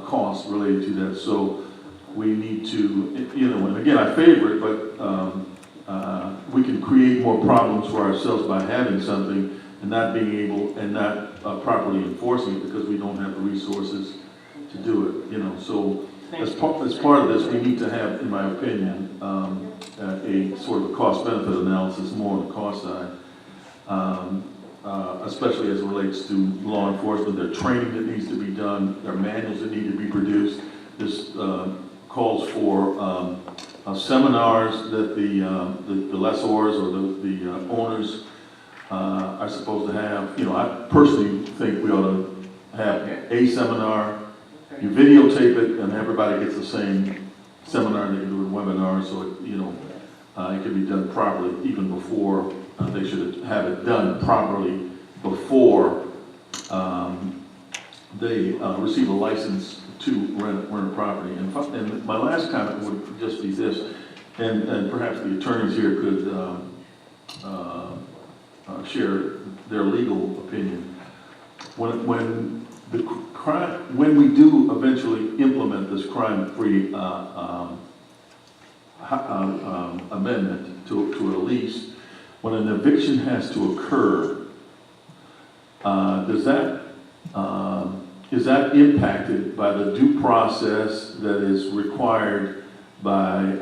costs related to that. So we need to, you know, and again, I favor it, but we can create more problems for ourselves by having something and not being able, and not properly enforcing it because we don't have the resources to do it, you know. So as part of this, we need to have, in my opinion, a sort of a cost-benefit analysis more on the cost side, especially as it relates to law enforcement, their training that needs to be done, their manuals that need to be produced. This calls for seminars that the lessors or the owners are supposed to have. You know, I personally think we ought to have a seminar. You videotape it, and everybody gets the same seminar. They can do a webinar, so it, you know, it can be done properly even before. They should have it done properly before they receive a license to rent a property. And my last comment would just be this, and perhaps the attorneys here could share their legal opinion. When we do eventually implement this crime-free amendment to a lease, when an eviction has to occur, is that impacted by the due process that is required by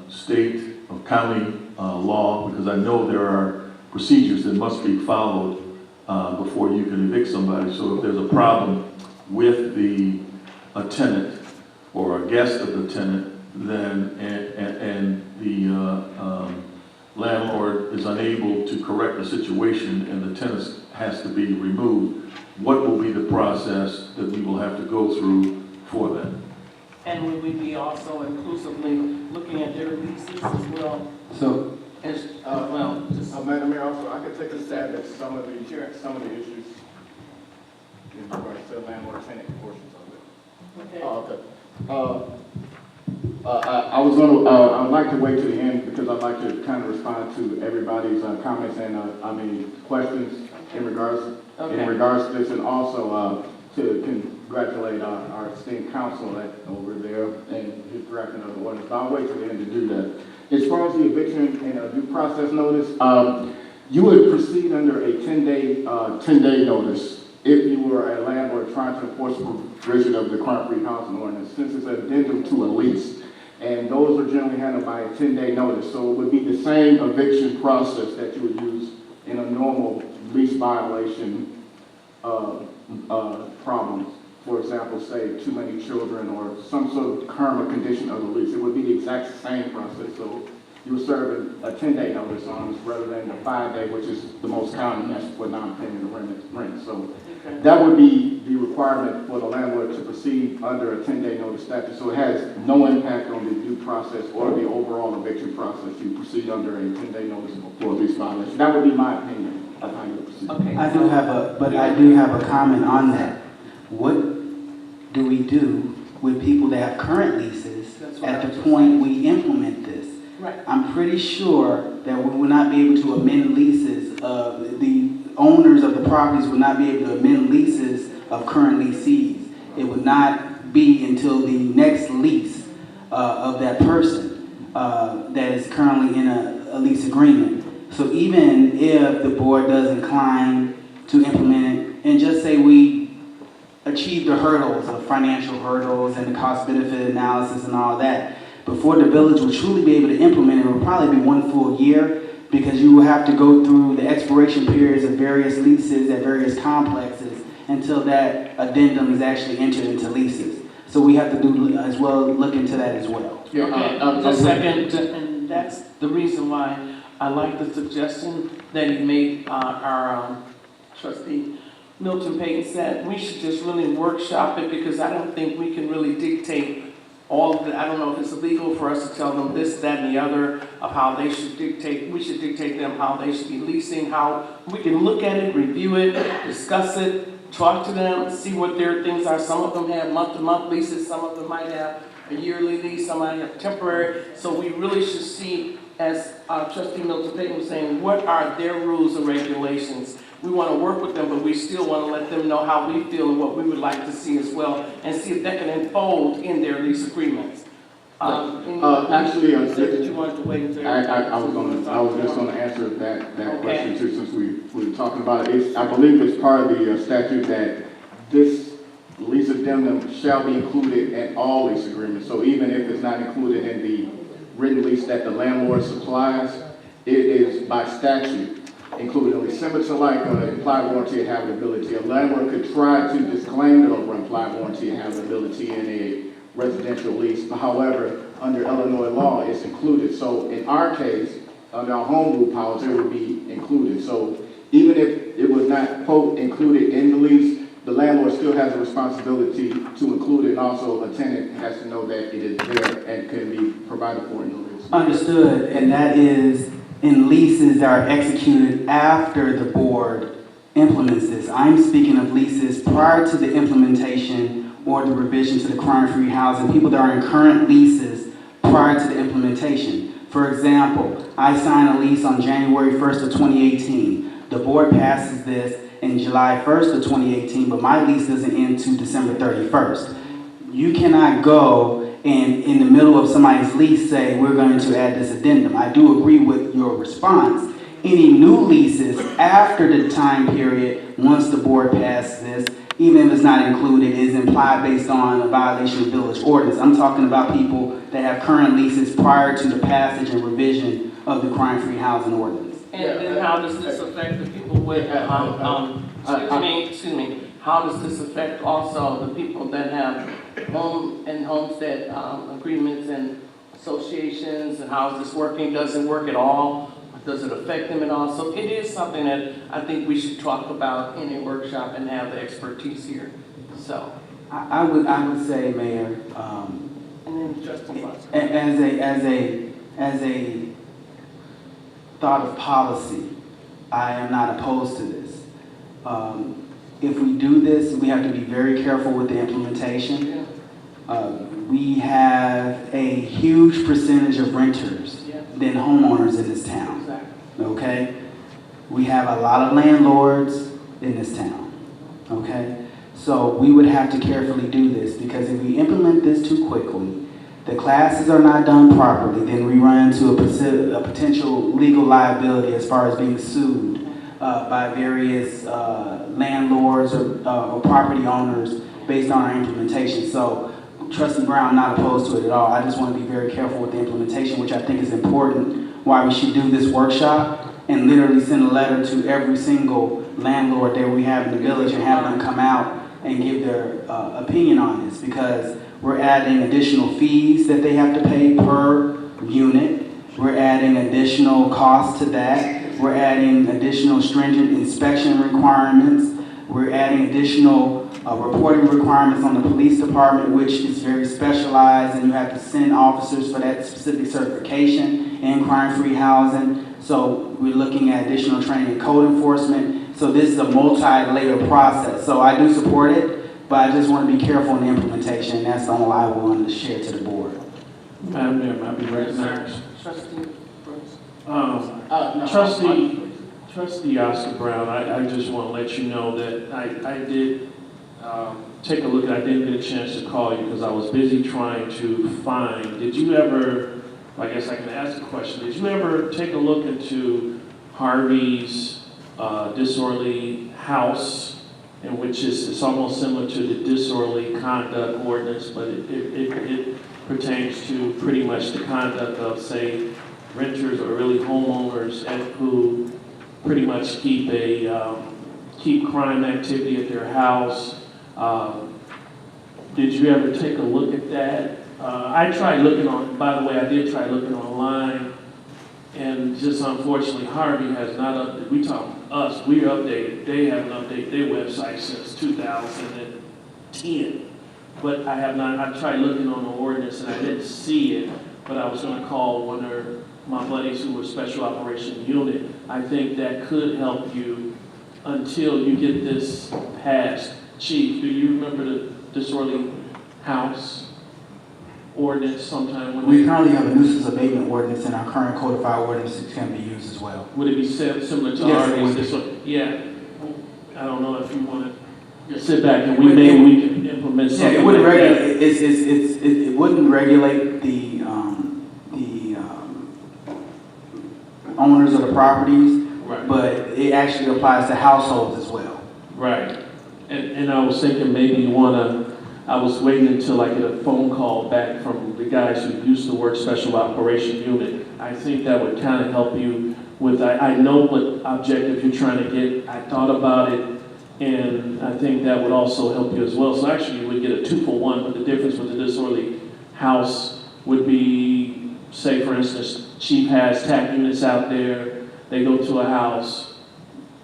state or county law? Because I know there are procedures that must be followed before you can evict somebody. So if there's a problem with a tenant or a guest of the tenant, then and the landlord is unable to correct the situation and the tenant has to be removed, what will be the process that we will have to go through for that? And will we be also inclusively looking at their leases as well? So, Madam Mayor, also, I could take a stab at some of the issues in regards to landlord-tenant portions of it. Okay. I would like to wait to the end because I'd like to kind of respond to everybody's comments and questions in regards to this, and also to congratulate our esteemed counsel over there and his drafting of the ordinance. But I'll wait to the end to do that. As far as the eviction and due process notice, you would proceed under a 10-day notice if you were a landlord trying to enforce the provision of the crime-free housing ordinance, since it's an addendum to a lease. And those are generally handled by a 10-day notice. So it would be the same eviction process that you would use in a normal lease violation problem. For example, say too many children or some sort of term or condition of the lease. It would be the exact same process. So you would serve a 10-day notice on this rather than the 5-day, which is the most common, that's for non-payment of rent. So that would be the requirement for the landlord to proceed under a 10-day notice statute. So it has no impact on the due process or the overall eviction process. You proceed under a 10-day notice for lease violation. That would be my opinion of how you proceed. Okay. I do have a comment on that. What do we do with people that have current leases at the point we implement this? Right. I'm pretty sure that we will not be able to amend leases of the owners of the properties will not be able to amend leases of current lessees. It would not be until the next lease of that person that is currently in a lease agreement. So even if the board does incline to implement it, and just say we achieve the hurdles of financial hurdles and the cost-benefit analysis and all that, before the village will truly be able to implement it, it will probably be 1 full year, because you will have to go through the expiration periods of various leases at various complexes until that addendum is actually entered into leases. So we have to do as well, look into that as well. Yeah, okay, just a second, and that's the reason why I like the suggestion that he made. Our trustee Milton Payton said we should just really workshop it, because I don't think we can really dictate all of the, I don't know if it's illegal for us to tell them this, that, and the other of how they should dictate, we should dictate them how they should be leasing, how we can look at it, review it, discuss it, talk to them, see what their things are. Some of them have month-to-month leases, some of them might have a yearly lease, some might have temporary. So we really should see, as Trustee Milton Payton was saying, what are their rules and regulations we want to work with them, but we still want to let them know how we feel and what we would like to see as well, and see if that can unfold in their lease agreements. Actually, Did you want to wait until? I was just gonna answer that question too, since we were talking about it. I believe it's part of the statute that this lease addendum shall be included in all lease agreements. So even if it's not included in the written lease that the landlord supplies, it is by statute included. Only similar to like implied warranty and habitability. A landlord could try to disclaim the implied warranty and habitability in a residential lease. However, under Illinois law, it's included. So in our case, under our home rule powers, it would be included. So even if it was not, quote, included in the lease, the landlord still has a responsibility to include it, and also a tenant has to know that it is there and can be provided for in the lease. Understood, and that is in leases that are executed after the board implements this. I'm speaking of leases prior to the implementation or the revision to the crime-free housing, people that are in current leases prior to the implementation. For example, I signed a lease on January 1st of 2018. The board passes this in July 1st of 2018, but my lease doesn't end to December 31st. You cannot go and in the middle of somebody's lease say, we're going to add this addendum. I do agree with your response. Any new leases after the time period, once the board passes this, even if it's not included, is implied based on a violation of village ordinance. I'm talking about people that have current leases prior to the passage and revision of the crime-free housing ordinance. And then how does this affect the people with, excuse me, how does this affect also the people that have homestead agreements and associations, and how is this working? Does it work at all? Does it affect them at all? So it is something that I think we should talk about in a workshop and have the expertise here. So. I would say, Mayor, And then Justin Watson. as a thought of policy, I am not opposed to this. If we do this, we have to be very careful with the implementation. We have a huge percentage of renters than homeowners in this town. Okay? We have a lot of landlords in this town. Okay? So we would have to carefully do this, because if we implement this too quickly, the classes are not done properly, then we run into a potential legal liability as far as being sued by various landlords or property owners based on our implementation. So Trustee Brown, not opposed to it at all. I just want to be very careful with the implementation, which I think is important, why we should do this workshop and literally send a letter to every single landlord that we have in the village and have them come out and give their opinion on this, because we're adding additional fees that they have to pay per unit. We're adding additional costs to that. We're adding additional stringent inspection requirements. We're adding additional reporting requirements on the police department, which is very specialized, and you have to send officers for that specific certification in crime-free housing. So we're looking at additional training and code enforcement. So this is a multi-layer process. So I do support it, but I just want to be careful in the implementation, and that's all I wanted to share to the board. Madam Mayor, may I be recognized? Trustee Brooks. Trustee Oscar Brown, I just want to let you know that I did take a look. I didn't get a chance to call you because I was busy trying to find. Did you ever, I guess I can ask the question, did you ever take a look into Harvey's disorderly house, in which it's almost similar to the disorderly conduct ordinance, but it pertains to pretty much the conduct of, say, renters or really homeowners who pretty much keep crime activity at their house. Did you ever take a look at that? I tried looking by the way, I did try looking online, and just unfortunately Harvey has not updated. We talk us, we're updated. They haven't updated their website since 2010. But I have not, I tried looking on the ordinance and I didn't see it, but I was gonna call one of my buddies who were special operation unit. I think that could help you until you get this passed. Chief, do you remember the disorderly house ordinance sometime when We currently have a nuisance abatement ordinance, and our current codified ordinance can be used as well. would it be similar to Yes, it Harvey's? would. This one? Yeah. I don't know if you want to sit back and maybe we can implement Yeah, something it wouldn't like that. regulate, it wouldn't regulate the owners of the properties, Right. but it actually applies to households as well. Right. And I was thinking maybe you wanna, I was waiting until I get a phone call back from the guys who used to work special operation unit. I think that would kind of help you with, I know what objective you're trying to get. I thought about it, and I think that would also help you as well. So actually, you would get a 2-for-1, but the difference with the disorderly house would be, say for instance, Chief has TAC units out there, they go to a house,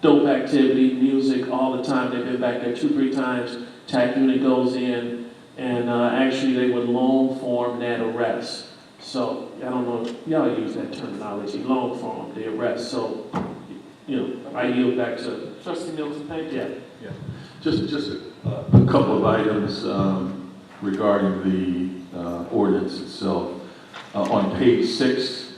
dope activity, music all the time. They've been back there 2-3 times. TAC unit goes in, and actually they would long form that arrest. So I don't know if y'all use that terminology, long form the arrest. So I yield back to Trustee Milton Page? yeah. Just a couple of items regarding the ordinance itself. On page 6,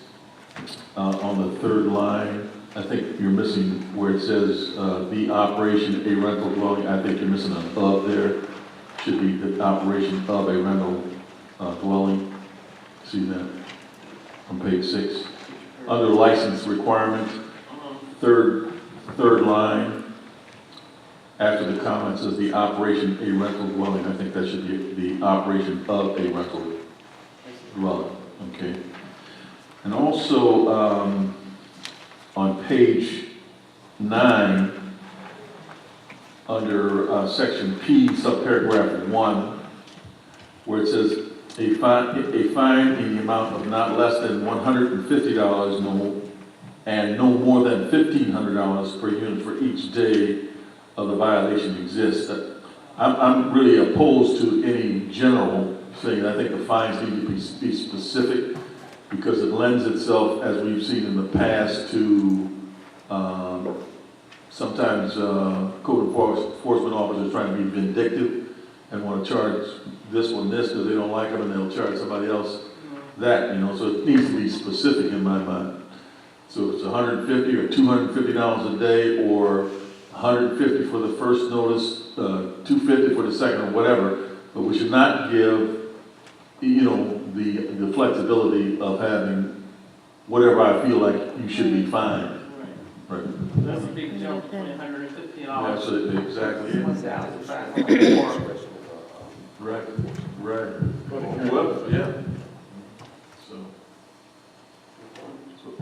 on the third line, I think you're missing where it says the operation a rental dwelling. I think you're missing an of there. Should be the operation of a rental dwelling. See that on page 6. Under license requirement, third line, after the comment says the operation a rental dwelling, I think that should be the operation of a rental dwelling, okay? And also, on page 9, under section P, subparagraph 1, where it says a fine in the amount of not less than $150 and no more than $1,500 per unit for each day of the violation exists. I'm really opposed to any general thing. I think the fines need to be specific because it lends itself, as we've seen in the past, to sometimes code enforcement officers trying to be vindictive and want to charge this one this because they don't like them, and they'll charge somebody else that, so it needs to be specific in my mind. So it's $150 or $250 a day, or $150 for the first notice, $250 for the second, or whatever. But we should not give, the flexibility of having whatever I feel like you should be fined. Right. That's a big jump from $150. Absolutely, exactly. $1,500. Right. Well, yeah. So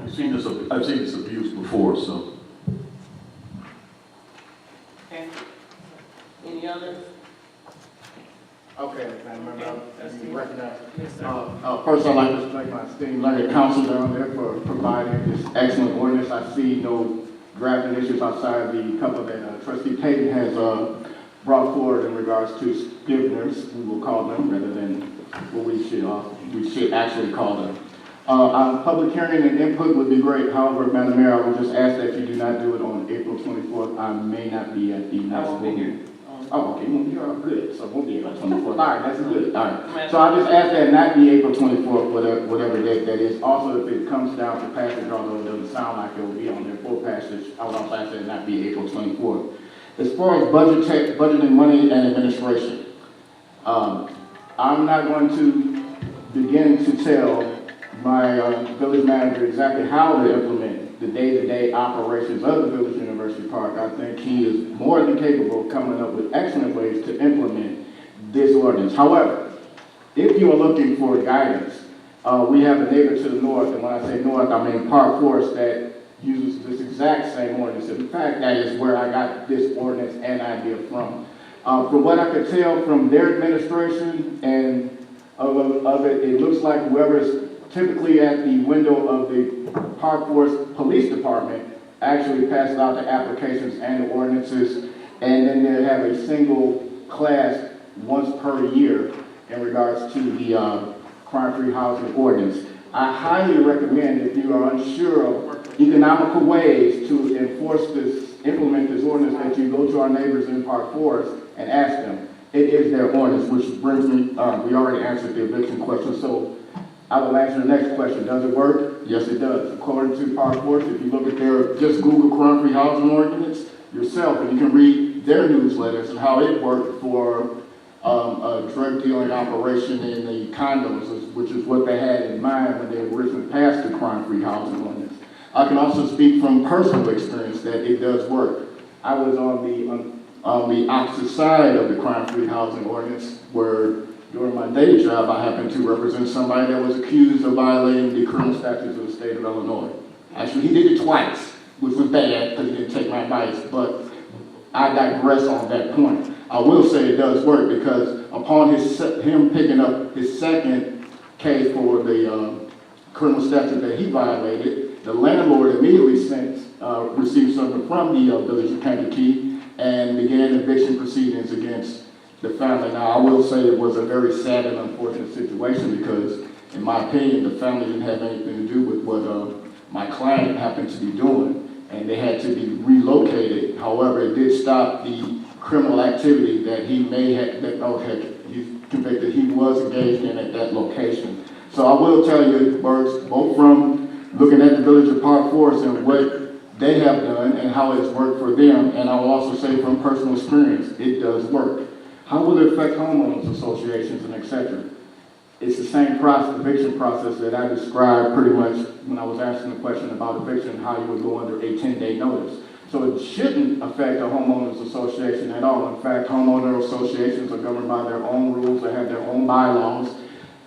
I've seen this abuse before, so. Okay. Any others? Okay, Madam Member, you recognize. Yes, sir. First, I'd like to thank my esteemed learned counsel down there for providing this excellent ordinance. I see no drafting issues outside the couple that Trustee Payton has brought forward in regards to scriveners, we will call them, rather than what we should actually call them. Public hearing and input would be great. However, Madam Mayor, I would just ask that you do not do it on April 24th. I may not be at the next I won't be here. Oh, okay, well, you're all good, so it won't be April 24th. All right, that's good, all right. So I just ask that not be April 24th, whatever date that is. Also, if it comes down to passage, although it doesn't sound like it will be on there for passage, I would also ask that it not be April 24th. As far as budgeting money and administration, I'm not going to begin to tell my village manager exactly how to implement the day-to-day operations of the Village University Park. I think he is more than capable of coming up with excellent ways to implement this ordinance. However, if you are looking for guidance, we have a neighbor to the north, and when I say north, I mean Park Forest, that uses this exact same ordinance. In fact, that is where I got this ordinance and idea from. From what I could tell from their administration and of it, it looks like whoever is typically at the window of the Park Forest Police Department actually passes out the applications and the ordinances, and then they have a single class once per year in regards to the crime-free housing ordinance. I highly recommend, if you are unsure of economical ways to implement this ordinance, that you go to our neighbors in Park Forest and ask them. It is their ordinance, which brings me, we already answered the eviction question, so I will answer the next question. Does it work? Yes, it does. According to Park Forest, if you look at just Google crime-free housing ordinance yourself, and you can read their newsletters and how it worked for a drug dealing operation in the condos, which is what they had in mind when they originally passed the crime-free housing ordinance. I can also speak from personal experience that it does work. I was on the opposite side of the crime-free housing ordinance, where during my day job, I happened to represent somebody that was accused of violating the criminal statutes of the state of Illinois. Actually, he did it twice, which was bad because he didn't take my advice, but I digress on that point. I will say it does work because upon him picking up his second case for the criminal statute that he violated, the landlord immediately received something from the village of Kankakee and began eviction proceedings against the family. Now, I will say it was a very sad and unfortunate situation because, in my opinion, the family didn't have anything to do with what my client happened to be doing, and they had to be relocated. However, it did stop the criminal activity that he may have, he's convicted, he was engaged in at that location. So I will tell you it works both from looking at the Village of Park Forest and what they have done and how it's worked for them, and I will also say from personal experience, it does work. How will it affect homeowners associations and et cetera? It's the same eviction process that I described pretty much when I was asking the question about eviction, how you would go under a 10-day notice. So it shouldn't affect a homeowners association at all. In fact, homeowner associations are governed by their own rules, they have their own bylaws,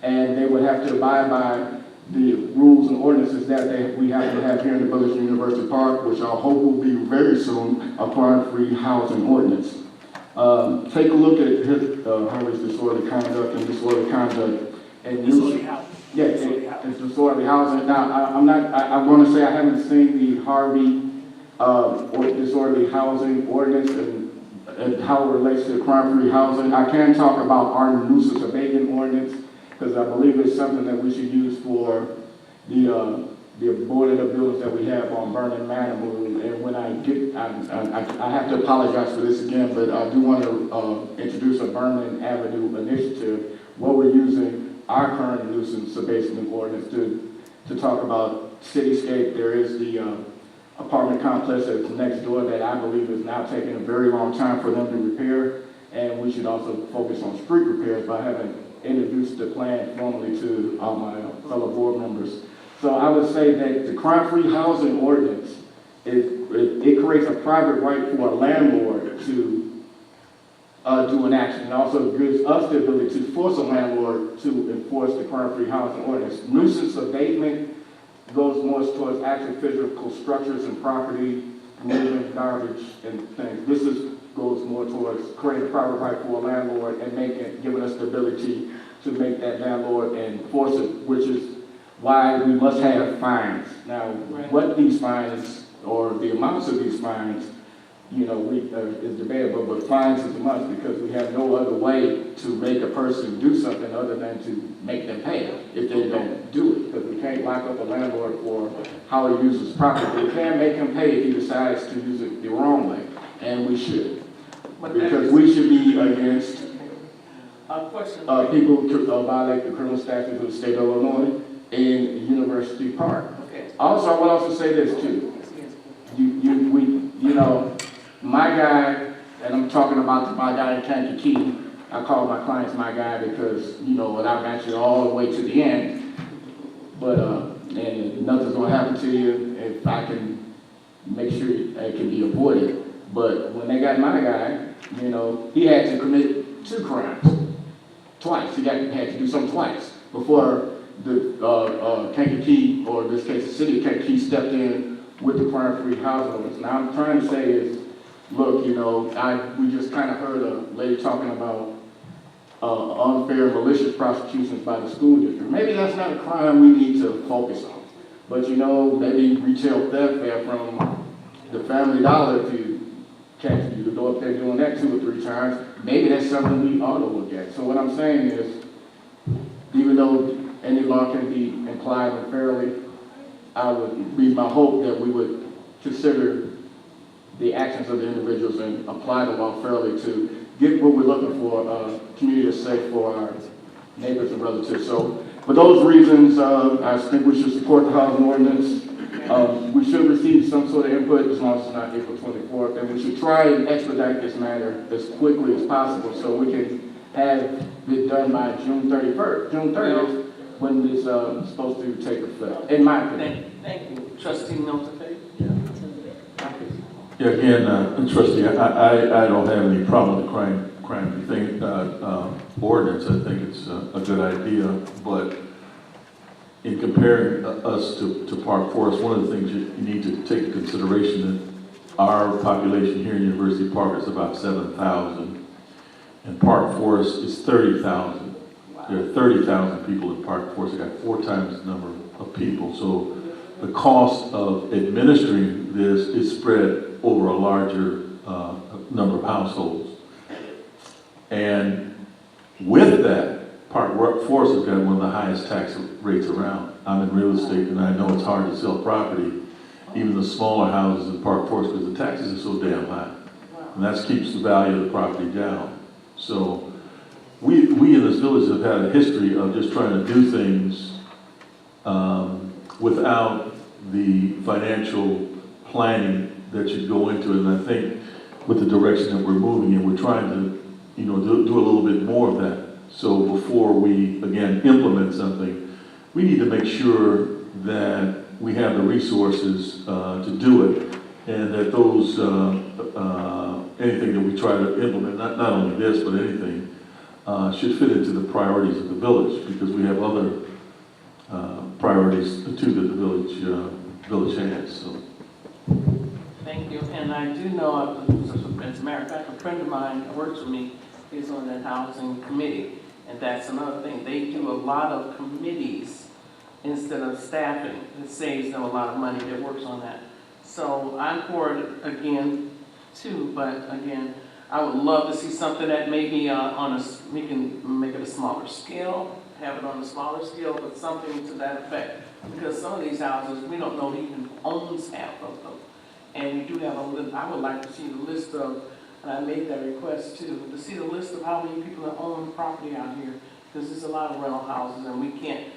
and they would have to abide by the rules and ordinances that we have to have here in the Village of University Park, which I hope will be very soon a crime-free housing ordinance. Take a look at Harvey's disorderly conduct and disorderly conduct. And yeah, it's disorderly housing. Now, I want to say I haven't seen the Harvey or disorderly housing ordinance and how it relates to crime-free housing. I can talk about our nuisance abatement ordinance because I believe it's something that we should use for the boarded up buildings that we have on Vernon Manimal. And when I have to apologize for this again, but I do want to introduce a Vernon Avenue initiative where we're using our current nuisance abatement ordinance to talk about cityscape. There is the apartment complex that's next door that I believe is now taking a very long time for them to repair, and we should also focus on street repairs by having introduced the plan formally to all my fellow board members. So I would say that the crime-free housing ordinance, it creates a private right for a landlord to do an action. It also gives us the ability to force a landlord to enforce the crime-free housing ordinance. Nuisance abatement goes more towards actual physical structures and property, moving garbage and things. This goes more towards creating a private right for a landlord and giving us the ability to make that landlord enforce it, which is why we must have fines. Now, what these fines or the amounts of these fines, is debatable, but fines is a must because we have no other way to make a person do something other than to make them pay if they don't do it. Because we can't lock up a landlord for how he uses property. We can't make him pay if he decides to use it the wrong way, and we should. Because we should be against people who violate the criminal statutes of the state of Illinois in University Park. Okay. Also, I will also say this too. My guy, and I'm talking about my guy in Kankakee, I call my clients my guy because, without actually all the way to the end, but, and nothing's gonna happen to you if I can make sure it can be avoided. But when they got my guy, he had to commit 2 crimes, twice. He had to do something twice before the Kankakee, or in this case, the city of Kankakee stepped in with the crime-free housing ordinance. Now, I'm trying to say is, look, we just kind of heard a lady talking about unfair, malicious prosecutions by the school district. Maybe that's not a crime we need to focus on. But, maybe retail theft from the Family Dollar, if you catch you to go up there doing that 2 or 3 times, maybe that's something we ought to look at. So what I'm saying is, even though any law can be applied unfairly, I would be my hope that we would consider the actions of the individuals and apply the law fairly to get what we're looking for, a community that's safe for our neighbors and relatives. So for those reasons, I think we should support the housing ordinance. We should receive some sort of input as long as it's not April 24th, and we should try and expedite this matter as quickly as possible so we can have it done by June 30th, when this is supposed to take effect, in my opinion. Thank you. Trustee Milton Page? Yeah, again, trustee, I don't have any problem with the crime thing, ordinance. I think it's a good idea, but in comparing us to Park Forest, one of the things you need to take into consideration that our population here in University Park is about 7,000, and Park Forest is 30,000. There are 30,000 people in Park Forest. They got 4 times the number of people. So the cost of administering this is spread over a larger number of households. And with that, Park Forest has got one of the highest tax rates around. I'm in real estate and I know it's hard to sell property, even the smaller houses in Park Forest, because the taxes are so damn high. And that keeps the value of the property down. So we in this village have had a history of just trying to do things without the financial planning that should go into it. And I think with the direction that we're moving in, we're trying to, do a little bit more of that. So before we, again, implement something, we need to make sure that we have the resources to do it, and that those, anything that we try to implement, not only this, but anything, should fit into the priorities of the village, because we have other priorities too that the village has. So. Thank you. And I do know, as a matter of fact, a friend of mine who works with me is on that housing committee. And that's another thing. They do a lot of committees instead of staffing. It saves them a lot of money. That works on that. So I'm for it again, too. But again, I would love to see something that maybe we can make it a smaller scale, have it on a smaller scale, but something to that effect. Because some of these houses, we don't know who even owns half of them. And we do have a list. I would like to see the list of, and I made that request too, to see the list of how many people that own property out here. Because there's a lot of rental houses and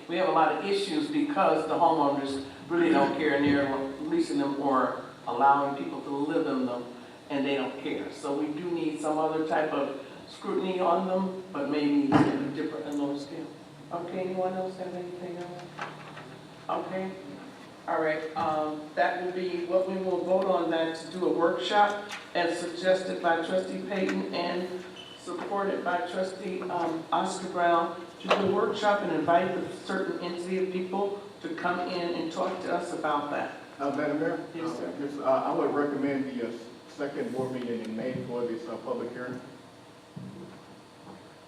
we have a lot of issues because the homeowners really don't care and they're leasing them or allowing people to live in them and they don't care. So we do need some other type of scrutiny on them, but maybe a different and lower scale. Okay, anyone else have anything else? Okay. All right, that will be what we will vote on, that to do a workshop as suggested by Trustee Payton and supported by Trustee Oscar Brown, to do a workshop and invite a certain entity of people to come in and talk to us about that. Madam Mayor? Yes, sir. Yes, I would recommend the second board meeting in May for this public hearing.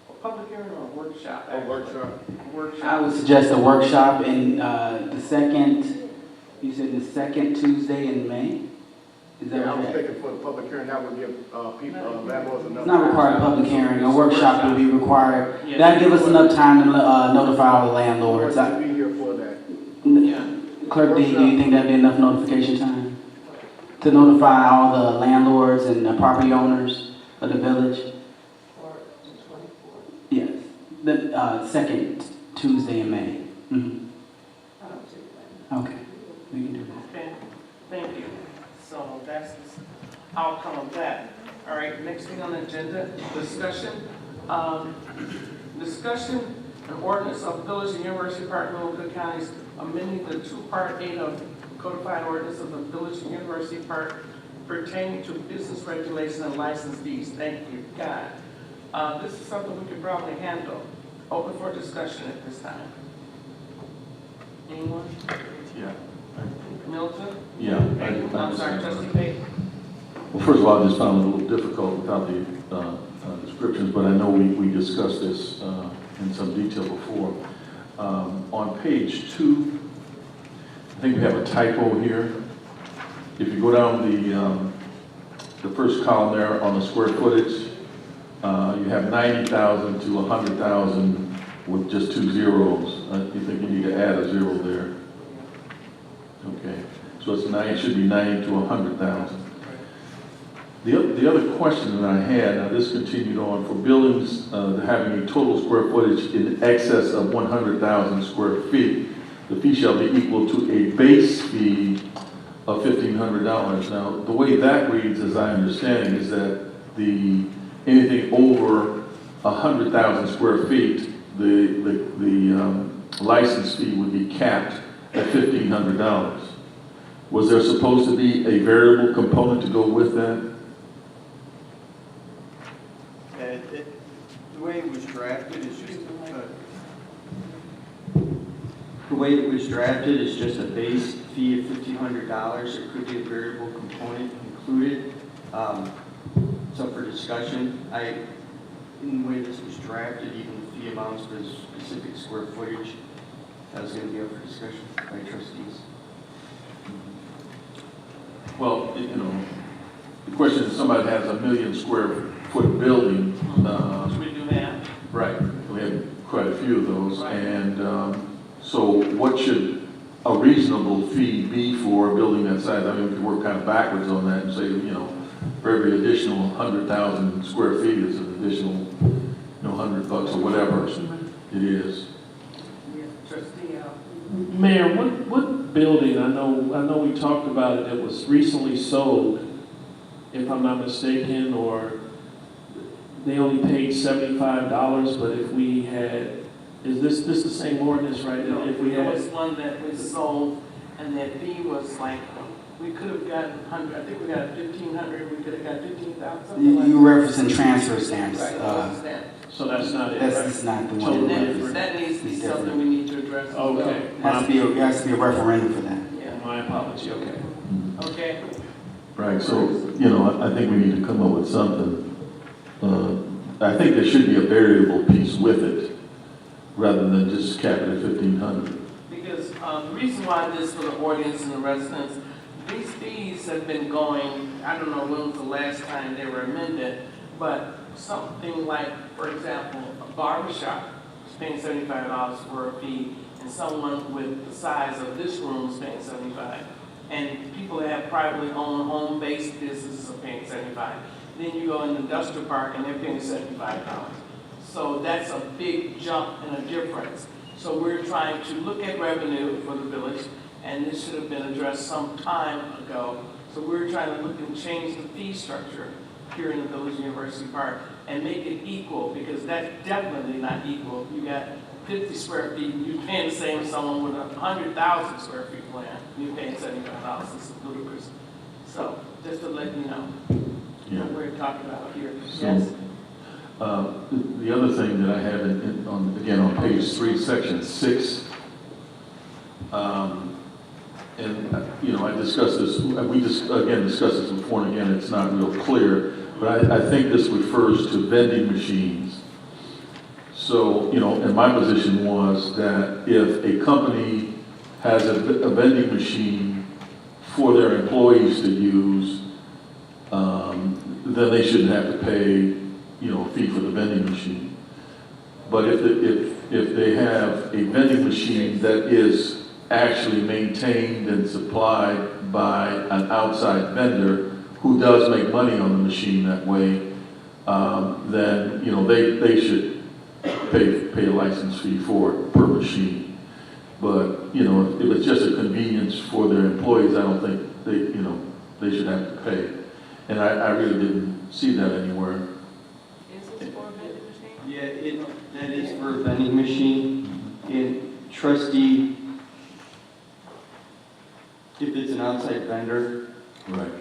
A public hearing or a workshop? A workshop. Workshop. I would suggest a workshop in the second, you said the second Tuesday in May? Is that Yeah, I was right? thinking for the public hearing, that would give landlords enough. It's not required a public hearing, a workshop would be required. Yeah. That'd give us enough time to notify all the landlords. To be here for that. Yeah. Clerk D, do you think that'd be enough notification time? To notify all the landlords and the property owners of the village? Yes, the second Tuesday in May. Mhm. Okay, we can do that. Okay, thank you. So that's the outcome of that. All right, next thing on the agenda, discussion. Discussion and ordinance of Village and University Park, Middle Cook Counties, amending the 2-Part 8 of codified ordinance of the Village and University Park pertaining to business regulation and license fees. Thank you, God. This is something we could probably handle. Open for discussion at this time. Anyone? Yeah. Milton? Yeah. I'm sorry, Trustee Payton. Well, first of all, I just found it a little difficult without the descriptions, but I know we discussed this in some detail before. On page 2, I think we have a typo here. If you go down the first column there on the square footage, you have 90,000 to 100,000 with just 2 zeros. You think you need to add a 0 there. Okay, so it should be 90 to 100,000. The other question that I had, now this continued on, for buildings having a total square footage in excess of 100,000 square feet, the fee shall be equal to a base fee of $1,500. Now, the way that reads, as I understand, is that anything over 100,000 square feet, the license fee would be capped at $1,500. Was there supposed to be a variable component to go with that? The way it was drafted is just, the way it was drafted is just a base fee of $1,500. There could be a variable component included. It's up for discussion. In the way this was drafted, even the fee amounts for the specific square footage, that was going to be up for discussion by trustees. Well, the question is, somebody has a 1 million square foot building. We do that. Right. We have quite a few of those. Right. And so what should a reasonable fee be for a building that size? I mean, we could work kind of backwards on that and say, for every additional 100,000 square feet is an additional, $100 or whatever it is. Trustee, Mayor, what building, I know we talked about it, that was recently sold, if I'm not mistaken, or they only paid $75, but if we had, is this the same ordinance, right? If we there had, was one that was sold, and that fee was like, we could have gotten 100, I think we got 1,500, we could have got 15,000. You referencing transfer stamps. Right, so that's not it, That's right? just not the So one. and that needs to be something we need to address as well. Okay. It has to be a referendum for that. Yeah, My apology, okay. okay. Right, so, I think we need to come up with something. I think there should be a variable piece with it, rather than just cap it at 1,500. Because the reason why this for the audience and the residents, these fees have been going, I don't know when was the last time they were amended, but something like, for example, a barbershop is paying $75 for a fee, and someone with the size of this room is paying $75. And people that have privately owned home-based businesses are paying $75. Then you go in the industrial park and they're paying $75. So that's a big jump and a difference. So we're trying to look at revenue for the village, and this should have been addressed some time ago. So we're trying to look and change the fee structure here in the Village University Park and make it equal, because that's definitely not equal. You got 50 square feet, you're paying the same as someone with 100,000 square feet of land, you're paying $75. This is ludicrous. So just to let you know what we're talking about here. So, Yes? the other thing that I have on page 3, section 6, and I discussed this, we just again discussed this before, and again, it's not real clear, but I think this refers to vending machines. So, and my position was that if a company has a vending machine for their employees to use, then they shouldn't have to pay, a fee for the vending machine. But if they have a vending machine that is actually maintained and supplied by an outside vendor who does make money on the machine that way, then, they should pay a license fee for it per machine. But, if it's just a convenience for their employees, I don't think they should have to pay. And I really didn't see that anywhere. Is this for a vending machine? Yeah, that is for a vending machine. And trustee, if it's an outside vendor, Right.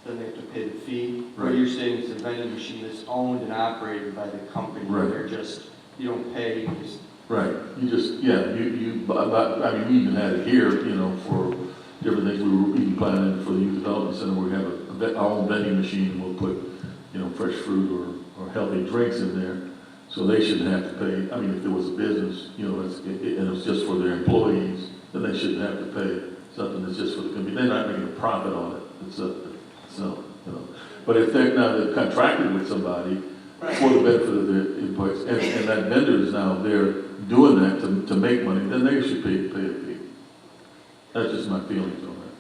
then they have to pay the fee. Right. What you're saying is a vending machine that's owned and operated by the company. Right. They're just, you don't pay, you just. Right, you just, I mean, we even had it here, for different things. We were even planning for the youth development center, where we have our own vending machine, and we'll put, fresh fruit or healthy drinks in there. So they shouldn't have to pay. I mean, if there was a business, and it's just for their employees, then they shouldn't have to pay something that's just for the company. They're not making a profit on it. But if they're contracted with somebody for the benefit of their employees, and that vendor is now there doing that to make money, then they should pay a fee. That's just my feelings on that.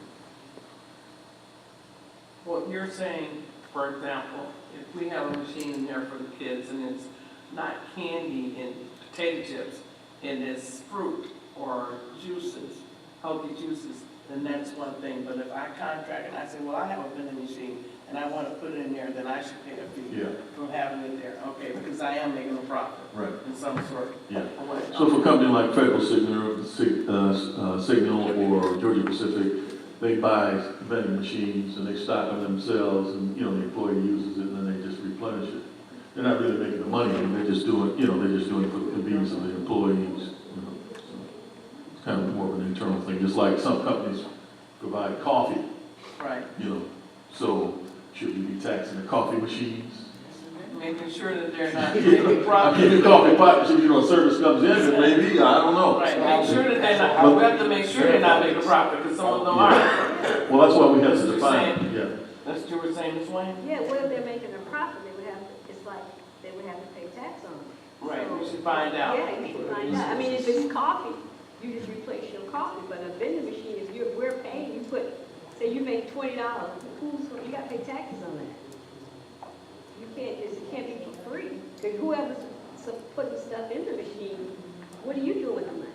What you're saying, for example, if we have a machine in there for the kids and it's not candy and potato chips and it's fruit, or juices, healthy juices, then that's one thing. But if I contract and I say, well, I have a vending machine and I want to put it in there, then I should pay a fee Yeah, for having it there. Okay, because I am making a profit right, in some sort. yeah. of way. So for a company like Federal Signal or Georgia Pacific, they buy vending machines and they stock them themselves, and, you know, the employee uses it and then they just replenish it. They're not really making the money, they're just doing, you know, they're just doing it for the convenience of the employees, you know. So it's kind of more of an internal thing, just like some companies provide coffee, Right. you know. So should we be taxing the coffee machines? Making sure that they're not I making mean, profit. the coffee pot, you know, service comes in, and maybe, I don't know. Right, make sure that they're not, we have to make sure they're not making profit, because some of them are. Well, that's why we have to That's what define you're it, yeah. That's what you were saying, Ms. Wayne? Yeah, well, if they're making a profit, they would have, it's like, they would have to pay tax on it. Right, So- we should find out. Yeah, you should find out. I mean, if it's coffee, you just replace your coffee, but a vending machine, if we're paying, you put, say you make $20, you gotta pay taxes on that. You can't just, it can't be for free, because whoever's putting stuff in the machine, what are you doing with the money?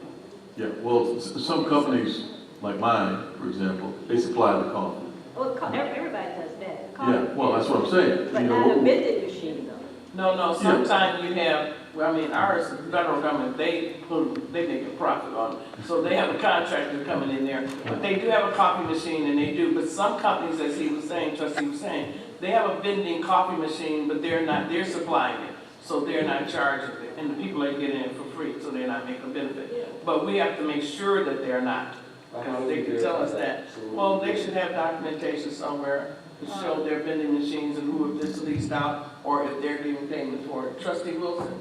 Yeah, well, some companies, like mine, for example, they supply the coffee. Well, everybody does that. Yeah, well, that's what I'm saying. But You not a know, vending machine, though. No, sometimes you have, well, I mean, ours, the federal government, they make a profit on it. So they have a contractor coming in there, but they do have a coffee machine and they do, but some companies, as he was saying, trustee was saying, they have a vending coffee machine, but they're supplying it. So they're not charging it, and the people are getting it for free, so they're not making a benefit. But we have to make sure that they're not, because they can tell us that. Well, they should have documentation somewhere to show their vending machines and who if this leased out, or if they're giving payment for it. Trustee Wilson?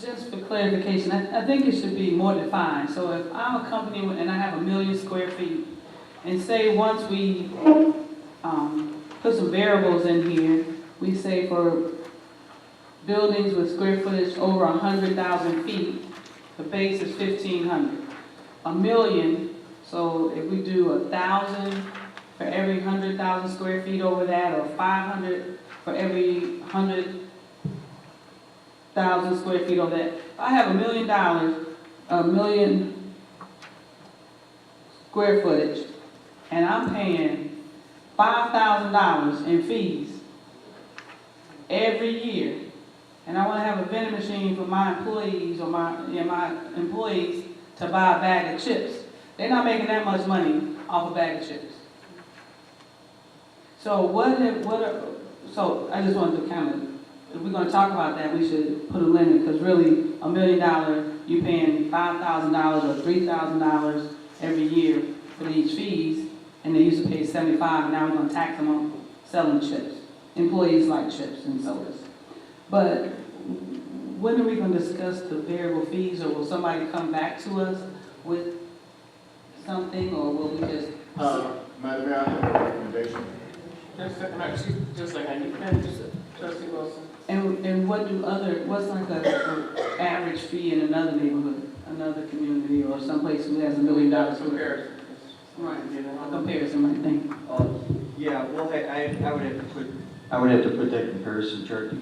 Just for clarification, I think it should be more defined. So if I'm a company and I have 1 million square feet, and say once we put some variables in here, we say for buildings with square footage over 100,000 feet, the base is 1,500. 1 million, so if we do 1,000 for every 100,000 square feet over that, or 500 for every 100,000 square feet over that. If I have $1 million, 1 million square footage, and I'm paying $5,000 in fees every year, and I want to have a vending machine for my employees or my employees to buy a bag of chips. They're not making that much money off a bag of chips. So so I just wanted to kind of, if we're going to talk about that, we should put a limit, because really $1 million, you're paying $5,000 or $3,000 every year for these fees, and they used to pay $75, and now we're going to tax them on selling chips. Employees like chips and sodas. But when are we going to discuss the variable fees, or will somebody come back to us with something, or will we just? Madam Mayor, I have a recommendation. Just like I need to finish, Trustee Wilson. And what's like a average fee in another neighborhood, another community, or someplace who has $1 million? Comparison. Right, a comparison, right thing. Yeah, well, I would have to put that comparison chart together.